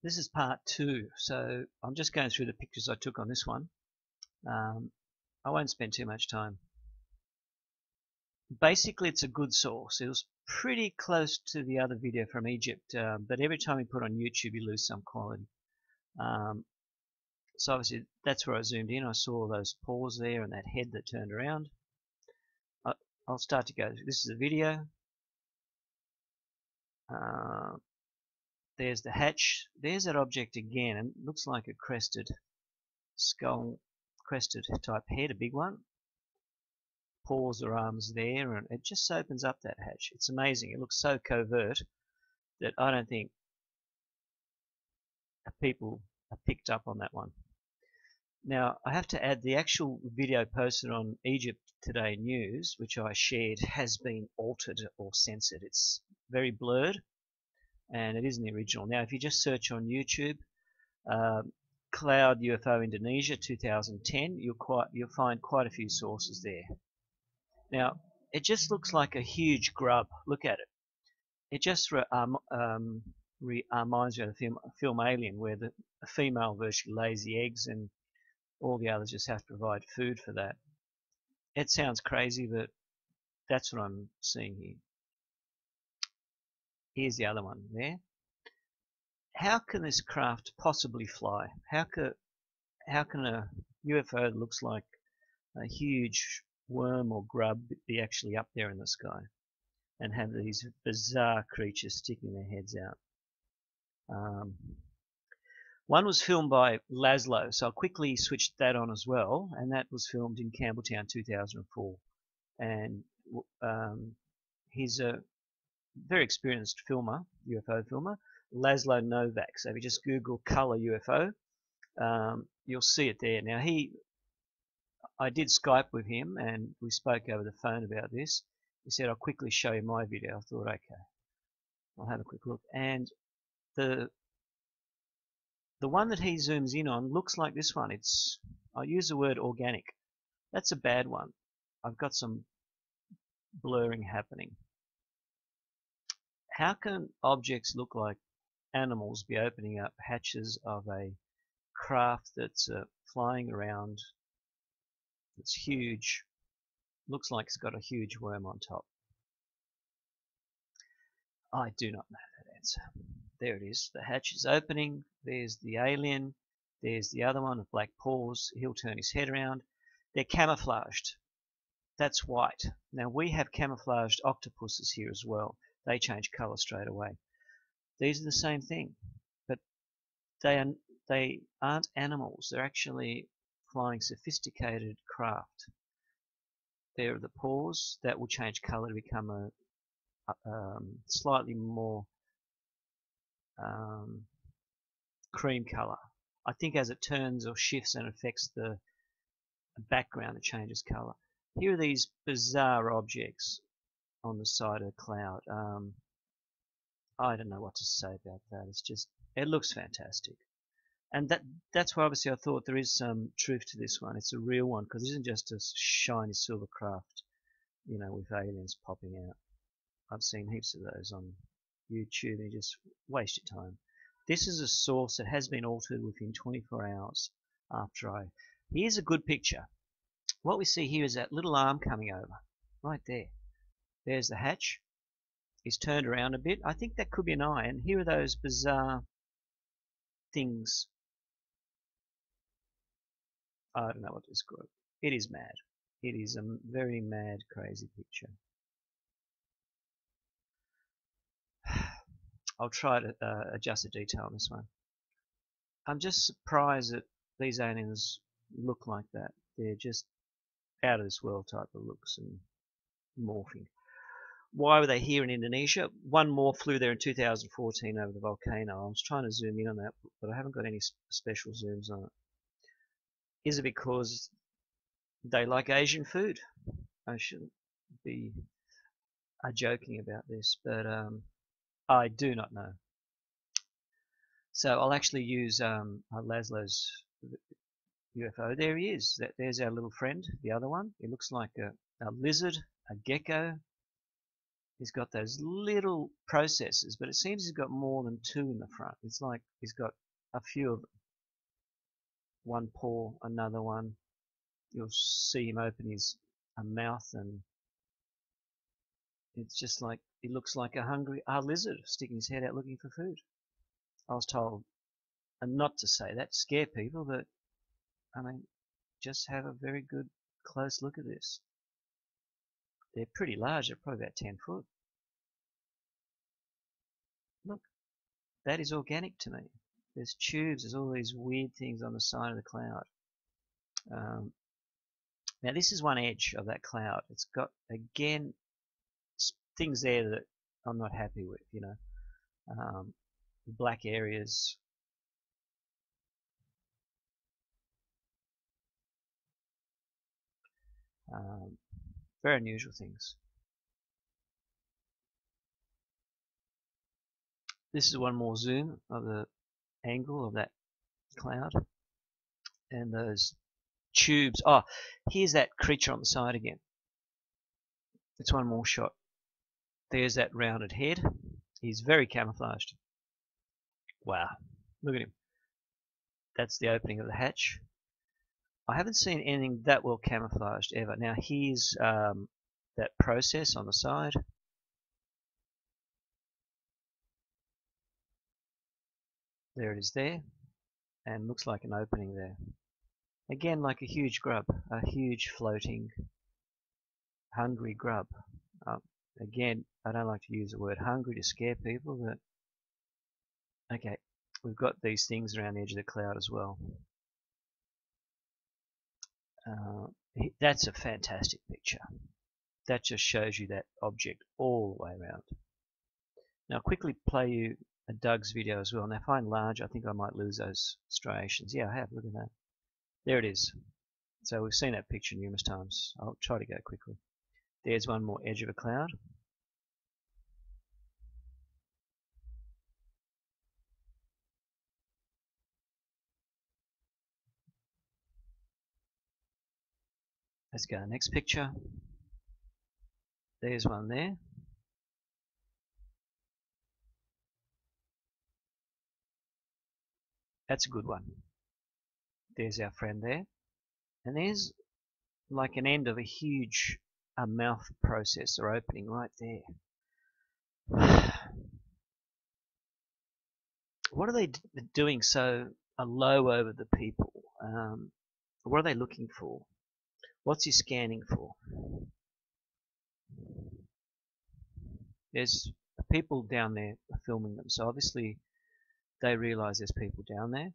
This is part 2, so I'm just going through the pictures I took on this one. I won't spend too much time. Basically, it's a good source. It was pretty close to the other video from Egypt, but every time you put on YouTube, you lose some quality. So obviously, that's where I zoomed in. I saw those paws there and that head that turned around. I'll start to go. This is a video. There's the hatch. There's that object again, and it looks like a crested skull, crested type head, a big one. Paws or arms there, and it just opens up that hatch. It's amazing. It looks so covert that I don't think people are picked up on that one. Now, I have to add the actual video posted on Egypt Today News, which I shared, has been altered or censored. It's very blurred, and it isn't the original. Now, if you just search on YouTube, Cloud UFO Indonesia 2010, you'll find quite a few sources there. Now, it just looks like a huge grub. Look at it. It just reminds me of the film Alien, where the female virtually lays the eggs and all the others just have to provide food for that. It sounds crazy, but that's what I'm seeing here. Here's the other one there. How can this craft possibly fly? How can a UFO that looks like a huge worm or grub be actually up there in the sky and have these bizarre creatures sticking their heads out? One was filmed by Laszlo, so I quickly switched that on as well, and that was filmed in Campbelltown 2004. And he's a very experienced filmer, UFO filmer, Laszlo Novak. So if you just Google color UFO, you'll see it there. Now I did Skype with him and we spoke over the phone about this. He said, I'll quickly show you my video. I thought, okay, I'll have a quick look. And the one that he zooms in on looks like this one. I use the word organic. That's a bad one. I've got some blurring happening. How can objects look like animals be opening up hatches of a craft that's flying around? It's huge. Looks like it's got a huge worm on top. I do not know that answer. There it is. The hatch is opening. There's the alien. There's the other one with black paws. He'll turn his head around. They're camouflaged. That's white. Now we have camouflaged octopuses here as well. They change color straight away. These are the same thing, but they aren't animals. They're actually flying sophisticated craft. There are the paws that will change color to become a slightly more cream color. I think as it turns or shifts and affects the background, it changes color. Here are these bizarre objects on the side of the cloud. I don't know what to say about that. It looks fantastic. And that's why obviously I thought there is some truth to this one. It's a real one, because it isn't just a shiny silver craft, with aliens popping out. I've seen heaps of those on YouTube, and you just waste your time. This is a source that has been altered within 24 hours after Here's a good picture. What we see here is that little arm coming over, right there. There's the hatch. He's turned around a bit. I think that could be an eye, and here are those bizarre things. I don't know what to describe. It is mad. It is a very mad, crazy picture. I'll try to adjust the detail on this one. I'm just surprised that these aliens look like that. They're just out of this world type of looks and morphing. Why were they here in Indonesia? One more flew there in 2014 over the volcano. I was trying to zoom in on that, but I haven't got any special zooms on it. Is it because they like Asian food? I shouldn't be joking about this, but I do not know. So I'll actually use Laszlo's UFO. There he is. There's our little friend, the other one. It looks like a lizard, a gecko. He's got those little processors, but it seems he's got more than two in the front. It's like he's got a few of them. One paw, another one. You'll see him open his mouth, and it's just like, he looks like a hungry lizard sticking his head out looking for food. I was told, and not to say that to scare people, but I mean, just have a very good close look at this. They're pretty large. They're probably about 10 foot. Look, that is organic to me. There's tubes. There's all these weird things on the side of the cloud. Now this is one edge of that cloud. It's got, again, things there that I'm not happy with, you know. Black areas. Very unusual things. This is one more zoom of the angle of that cloud. And those tubes. Oh, here's that creature on the side again. It's one more shot. There's that rounded head. He's very camouflaged. Wow, look at him. That's the opening of the hatch. I haven't seen anything that well camouflaged ever. Now here's that process on the side. There it is there, and looks like an opening there. Again, like a huge grub, a huge floating, hungry grub. Again, I don't like to use the word hungry to scare people, but okay, we've got these things around the edge of the cloud as well. That's a fantastic picture. That just shows you that object all the way around. Now I'll quickly play you a Doug's video as well. Now if I enlarge, I think I might lose those striations. Yeah, I have. Look at that. There it is. So we've seen that picture numerous times. I'll try to go quickly. There's one more edge of a cloud. Let's go to the next picture. There's one there. That's a good one. There's our friend there. And there's like an end of a huge mouth processor opening right there. What are they doing so low over the people? What are they looking for? What's he scanning for? There's people down there filming them, so obviously they realize there's people down there.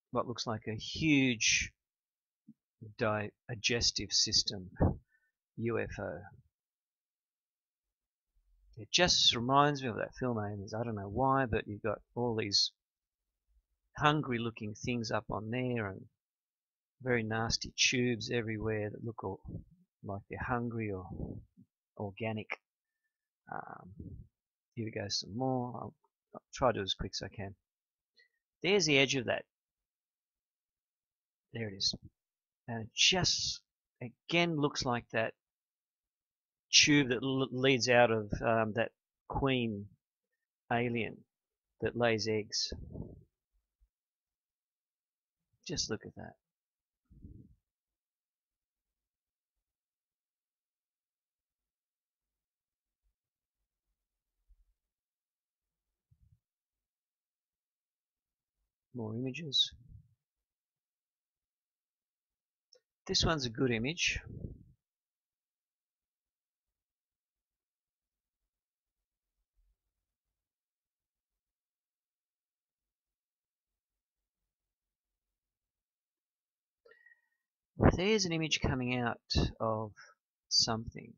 What looks like a huge digestive system UFO. It just reminds me of that film, Aliens. I don't know why, but you've got all these hungry looking things up on there and very nasty tubes everywhere that look all like they're hungry or organic. Here we go, some more. I'll try to do as quick as I can. There's the edge of that. There it is. And it just, again, looks like that tube that leads out of that queen alien that lays eggs. Just look at that. More images. This one's a good image. There's an image coming out of something.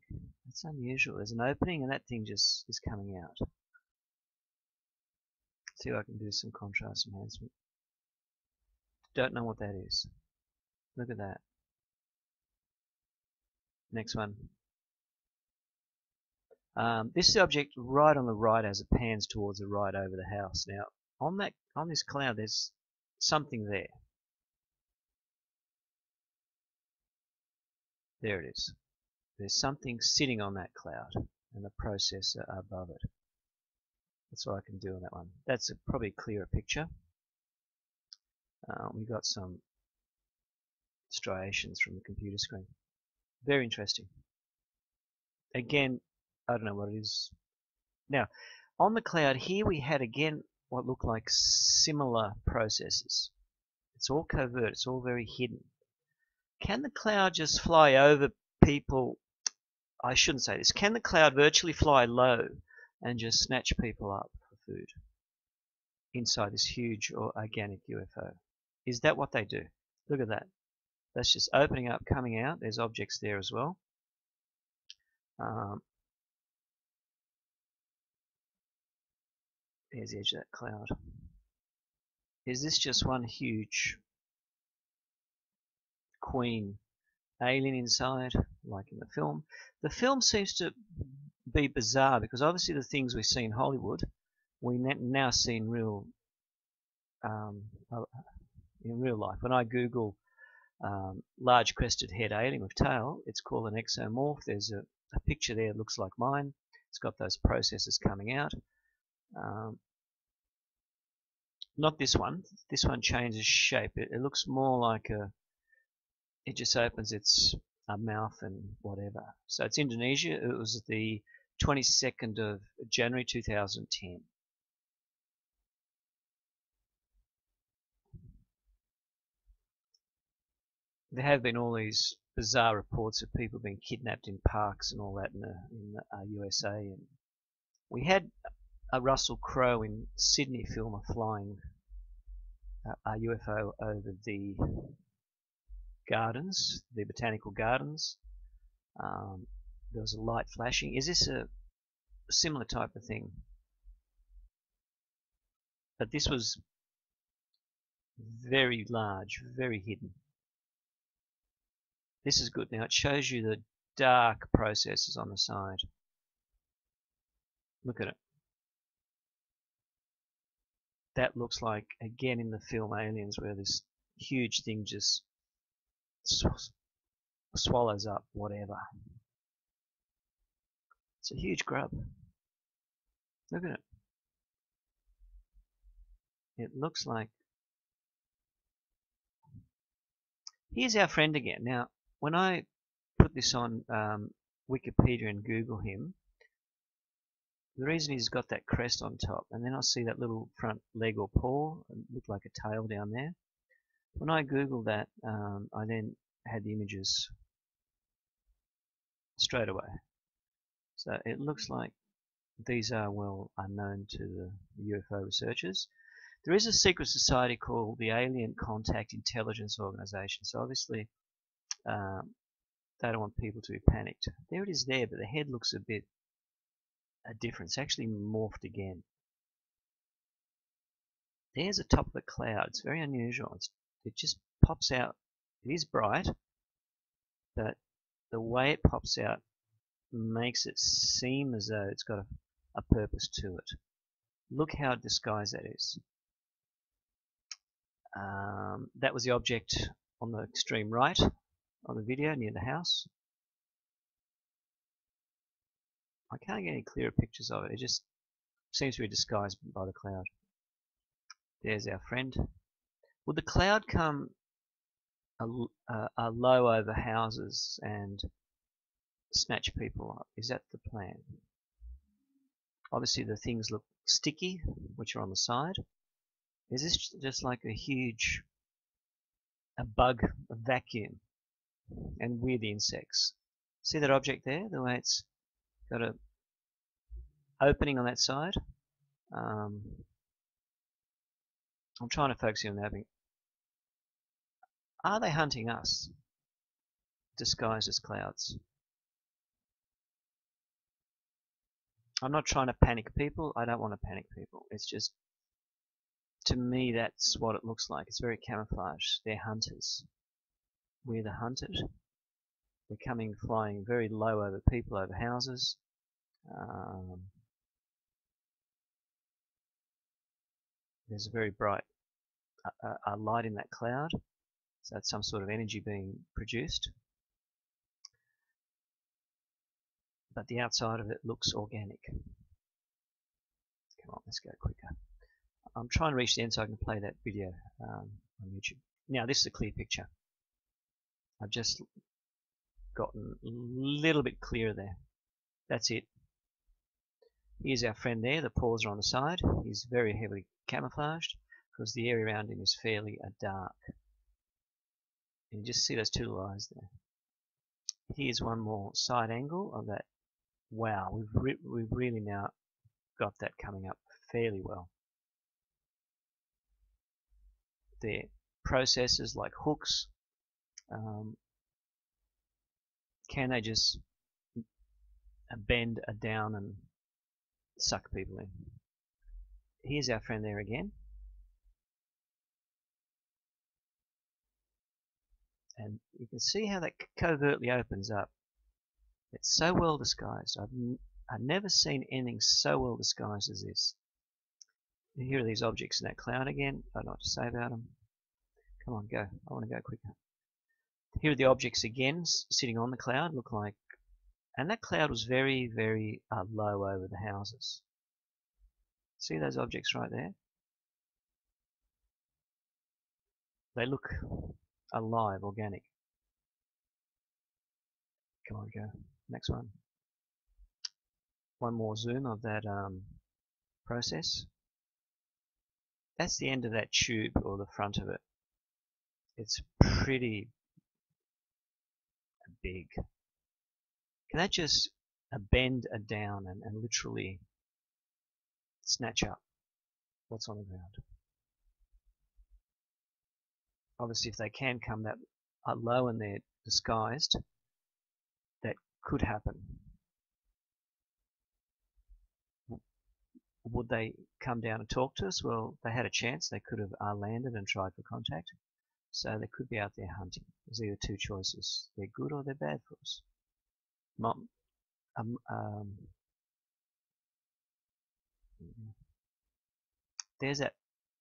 It's unusual. There's an opening and that thing just is coming out. See if I can do some contrast enhancement. Don't know what that is. Look at that. Next one. This is the object right on the right as it pans towards the right over the house. Now, on this cloud, there's something there. There it is. There's something sitting on that cloud and the processor above it. That's what I can do on that one. That's probably a clearer picture. We got some striations from the computer screen. Very interesting. Again, I don't know what it is. Now, on the cloud here we had again what looked like similar processes. It's all covert, it's all very hidden. Can the cloud just fly over people? I shouldn't say this. Can the cloud virtually fly low and just snatch people up for food inside this huge or organic UFO? Is that what they do? Look at that. That's just opening up, coming out. There's objects there as well. There's the edge of that cloud. Is this just one huge queen alien inside, like in the film? The film seems to be bizarre because obviously the things we see in Hollywood, we now see in real life. When I Google large crested head alien with tail, it's called an exomorph. There's a picture there that looks like mine. It's got those processes coming out. Not this one. This one changes shape. It looks more like it just opens its mouth and whatever. So it's Indonesia. It was the 22nd of January 2010. There have been all these bizarre reports of people being kidnapped in parks and all that in the USA. And we had a Russell Crowe in Sydney film a flying a UFO over the gardens, the botanical gardens. There was a light flashing. Is this a similar type of thing? But this was very large, very hidden. This is good. Now it shows you the dark processes on the side. Look at it. That looks like, again, in the film Aliens, where this huge thing just swallows up whatever. It's a huge grub. Look at it. It looks like... Here's our friend again. Now, when I put this on Wikipedia and Google him, the reason he's got that crest on top, and then I see that little front leg or paw, it looked like a tail down there. When I Googled that, I then had the images straight away. So it looks like these are well unknown to the UFO researchers. There is a secret society called the Alien Contact Intelligence Organization. So obviously they don't want people to be panicked. There it is there, but the head looks a bit different. It's actually morphed again. There's the top of the cloud. It's very unusual. It just pops out. It is bright, but the way it pops out makes it seem as though it's got a purpose to it. Look how disguised that is. That was the object on the extreme right of the video near the house. I can't get any clearer pictures of it. It just seems to be disguised by the cloud. There's our friend. Would the cloud come low over houses and snatch people up? Is that the plan? Obviously the things look sticky, which are on the side. Is this just like a huge bug, a vacuum, and weird insects? See that object there? The way it's got a opening on that side. I'm trying to focus on that. Are they hunting us, disguised as clouds? I'm not trying to panic people. I don't want to panic people. It's just, to me, that's what it looks like. It's very camouflaged. They're hunters. We're the hunted. They're coming, flying very low over people, over houses. There's a very bright light in that cloud. So that's some sort of energy being produced. but the outside of it looks organic. Come on, let's go quicker. I'm trying to reach the end so I can play that video on YouTube. Now this is a clear picture. I've just gotten a little bit clearer there. That's it. Here's our friend there. The paws are on the side. He's very heavily camouflaged because the area around him is fairly dark. And you just see those two little eyes there. Here's one more side angle of that. Wow, we've really now got that coming up fairly well. There, processes like hooks. Can they just bend down and suck people in? Here's our friend there again. And you can see how that covertly opens up. It's so well disguised. I've never seen anything so well disguised as this. Here are these objects in that cloud again. I'd like to say about them. Come on, go. I want to go quicker. Here are the objects again, sitting on the cloud, look like. And that cloud was very, very low over the houses. See those objects right there? They look alive, organic. Come on, go. Next one. One more zoom of that process. That's the end of that tube, or the front of it. It's pretty big. Can that just bend down and literally snatch up what's on the ground? Obviously, if they can come that low and they're disguised, that could happen. Would they come down and talk to us? Well, they had a chance. They could have landed and tried for contact. So they could be out there hunting. There's either two choices. They're good or they're bad for us. There's that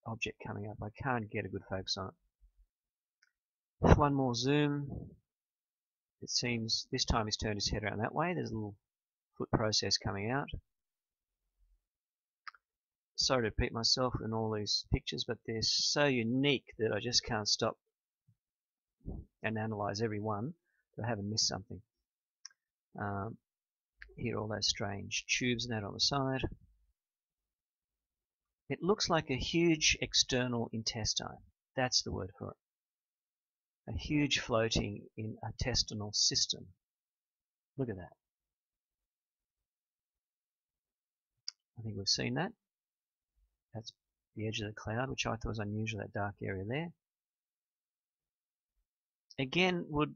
object coming up. I can't get a good focus on it. One more zoom. It seems this time he's turned his head around that way. There's a little foot process coming out. Sorry to repeat myself in all these pictures, but they're so unique that I just can't stop and analyze every one that I haven't missed something. Here are all those strange tubes and that on the side. It looks like a huge external intestine. That's the word for it. A huge floating intestinal system. Look at that. I think we've seen that. That's the edge of the cloud, which I thought was unusual, that dark area there. Again, would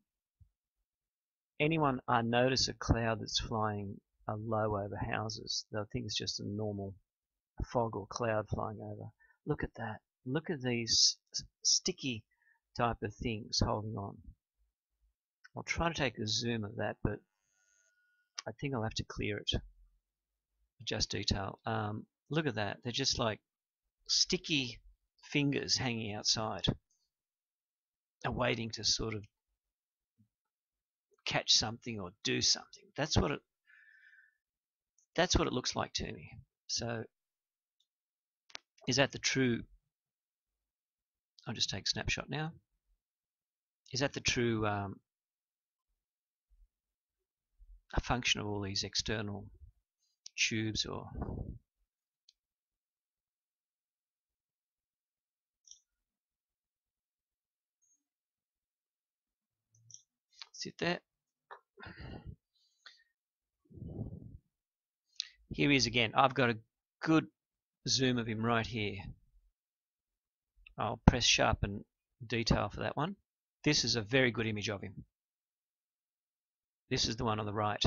anyone notice a cloud that's flying low over houses? They'll think it's just a normal fog or cloud flying over. Look at that. Look at these sticky type of things holding on. I'll try to take a zoom of that, but I think I'll have to clear it. Just detail. Look at that. They're just like sticky fingers hanging outside, waiting to sort of catch something or do something. That's what it looks like to me. So is that the true? I'll just take a snapshot now. Is that the true a function of all these external tubes? Or sit there. Here he is again. I've got a good zoom of him right here. I'll press sharpen detail for that one. This is a very good image of him. This is the one on the right.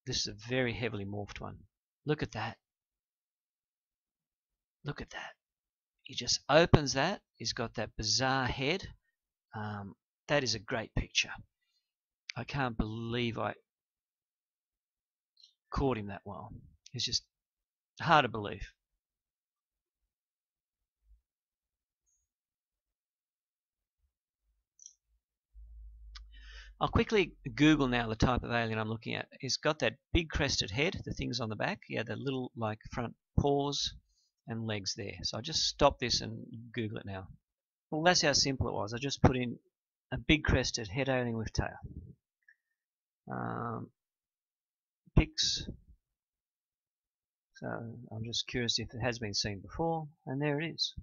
This is a very heavily morphed one. Look at that. Look at that. He just opens that. He's got that bizarre head. That is a great picture. I can't believe I caught him that well. It's just hard to believe. I'll quickly Google now the type of alien I'm looking at. It's got that big crested head, the things on the back. Yeah, the little like front paws and legs there. So I'll just stop this and Google it now. Well, that's how simple it was. I just put in a big crested head alien with tail. Pics. So I'm just curious if it has been seen before, and there it is.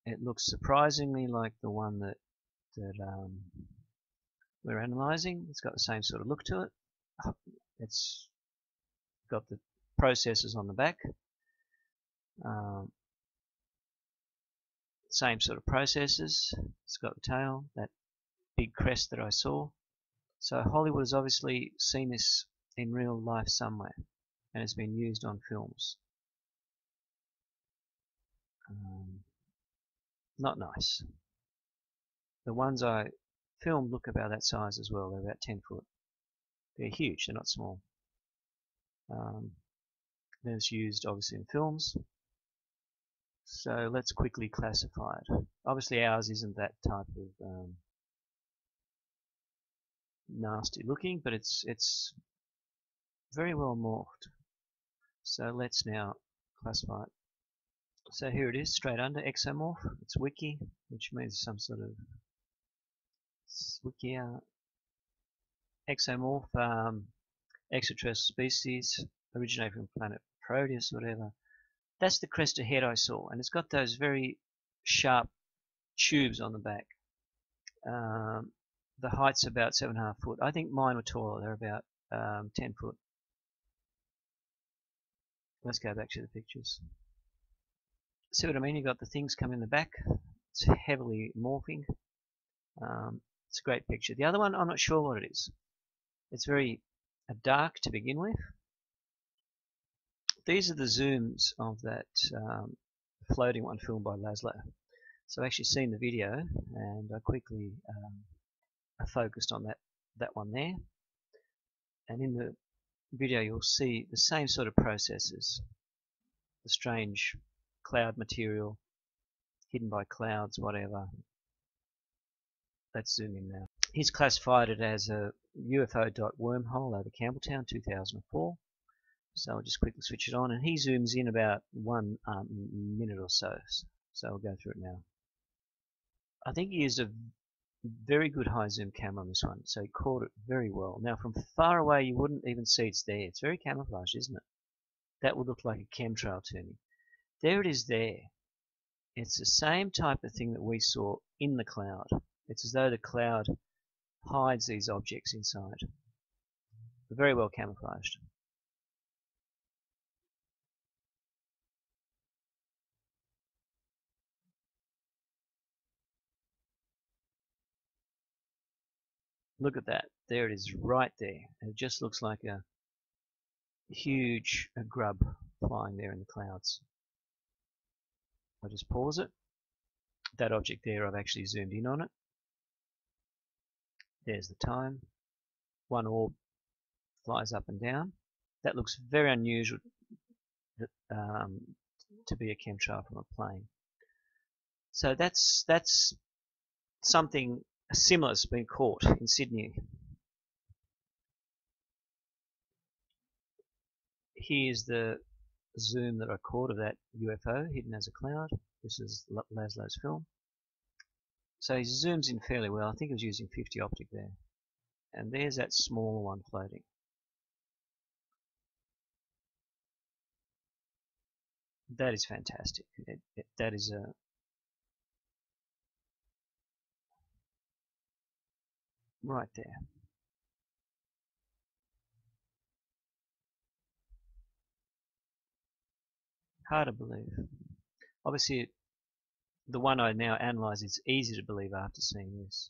It looks surprisingly like the one that we're analysing. It's got the same sort of look to it. It's got the processors on the back. Same sort of processors. It's got the tail, that big crest that I saw. So Hollywood has obviously seen this in real life somewhere, and it's been used on films. Not nice. The ones I filmed look about that size as well. They're about 10 foot. They're huge, they're not small. It's used obviously in films. So let's quickly classify it. Obviously ours isn't that type of nasty looking, but it's very well morphed. So let's now classify it. So here it is, straight under, exomorph. It's wiki, which means some sort of wiki exomorph, extraterrestrial species, originated from planet Proteus, whatever. That's the crested head I saw, and it's got those very sharp tubes on the back. The height's about 7.5 foot. I think mine were taller. They're about 10 foot. Let's go back to the pictures. See what I mean? You've got the things come in the back. It's heavily morphing. It's a great picture. The other one, I'm not sure what it is. It's very dark to begin with. These are the zooms of that floating one filmed by Laszlo. So I've actually seen the video, and I quickly focused on that one there. And in the video you'll see the same sort of processes. The strange cloud material, hidden by clouds, whatever. Let's zoom in now. He's classified it as a UFO.wormhole over Campbelltown 2004. So I'll just quickly switch it on, and he zooms in about 1 minute or so. So I'll go through it now. I think he used a very good high zoom camera on this one, so he caught it very well. Now from far away you wouldn't even see it's there. It's very camouflaged, isn't it? That would look like a chemtrail to me. There it is there. It's the same type of thing that we saw in the cloud. It's as though the cloud hides these objects inside. They're very well camouflaged. Look at that. There it is right there. And it just looks like a huge grub flying there in the clouds. I'll just pause it. That object there, I've actually zoomed in on it. There's the time. One orb flies up and down. That looks very unusual to be a chemtrail from a plane. So that's something similar has been caught in Sydney. Here's the zoom that I caught of that UFO hidden as a cloud. This is Laszlo's film. So he zooms in fairly well. I think he was using 50 optic there. And there's that smaller one floating. That is fantastic. That is a right there. Hard to believe. Obviously, the one I now analyze is easy to believe after seeing this.